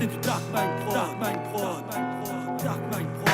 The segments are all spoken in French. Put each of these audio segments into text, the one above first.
c'est du Dark Mind Prod. Dark Mind Prod. Dark Mind Prod.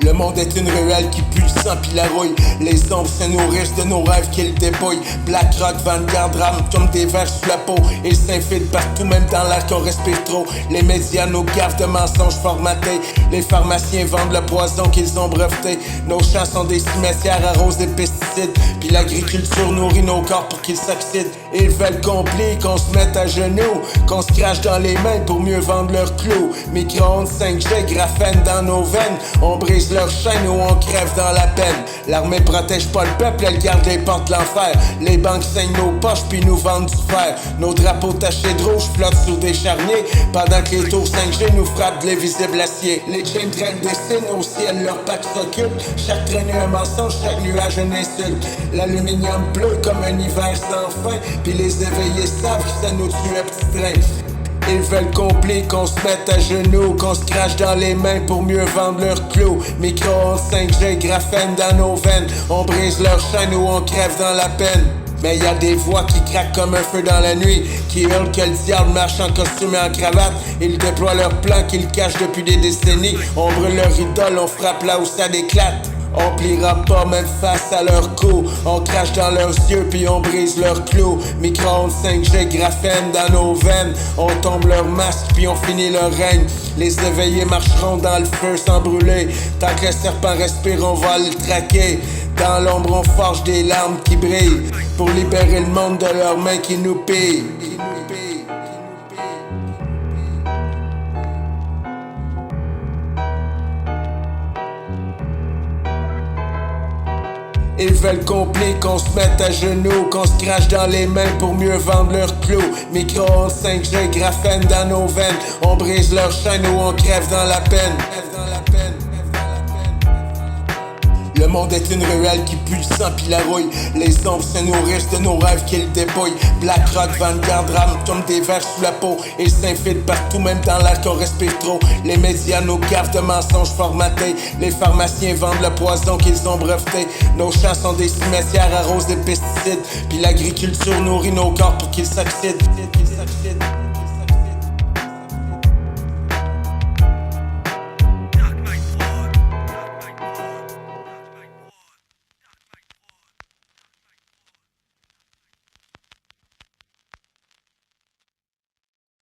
Le monde est une ruelle qui pue le sang pis la rouille. Les ombres se nourrissent de nos rêves qu'ils dépouillent. Black Rock, Vanguard, rame comme des vers sous la peau. Ils s'infilent partout, même dans l'air qu'on respire trop. Les médias nous gavent de mensonges formatés. Les pharmaciens vendent le poison qu'ils ont breveté. Nos champs sont des cimetières arrosés des pesticides. Puis l'agriculture nourrit nos corps pour qu'ils s'oxydent. Ils veulent qu'on se mette à genoux, qu'on se crache dans les mains pour mieux vendre leurs clous. Micro-ondes 5G, graphène dans nos veines. On brise leur chaîne ou on crève dans la peine. L'armée protège pas le peuple, elle garde les portes de l'enfer. Les banques saignent nos poches puis nous vendent du fer. Nos drapeaux tachés de rouge flottent sur des charniers, pendant que les tours 5G nous frappent de l'invisible acier. Les chaînes traînent des signes au ciel, leur pack s'occupe. Chaque traînée un mensonge, chaque nuage une insulte. L'aluminium pleut comme un hiver sans fin, puis les éveillés savent que ça nous tue un petit train. Ils veulent qu'on se mette à genoux, qu'on se crache dans les mains pour mieux vendre leurs clous. Micro-ondes 5G, graphène dans nos veines. On brise leur chaîne ou on crève dans la peine. Mais y a des voix qui craquent comme un feu dans la nuit, qui hurlent que le diable marche en costume et en cravate. Ils déploient leurs plans qu'ils cachent depuis des décennies. On brûle leur idole, on frappe là où ça éclate. On pliera pas même face à leurs coups. On crache dans leurs yeux puis on brise leurs clous. Micro-ondes 5G, graphène dans nos veines. On tombe leur masque puis on finit leur règne. Les éveillés marcheront dans le feu sans brûler. Tant que le serpent respire, on va le traquer. Dans l'ombre, on forge des larmes qui brillent pour libérer le monde de leurs mains qui nous pillent. Ils veulent qu'on se mette à genoux, qu'on se crache dans les mains pour mieux vendre leurs clous. Micro-ondes 5G, graphène dans nos veines. On brise leur chaîne ou on crève dans la peine. Le monde est une ruelle qui pue le sang pis la rouille. Les ombres se nourrissent de nos rêves qu'ils dépouillent. Black Rock, Vanguard, rame comme des vers sous la peau. Ils s'infilent partout, même dans l'air qu'on respire trop. Les médias nous gavent de mensonges formatés. Les pharmaciens vendent le poison qu'ils ont breveté. Nos champs sont des cimetières arrosés des pesticides. Puis l'agriculture nourrit nos corps pour qu'ils s'oxydent.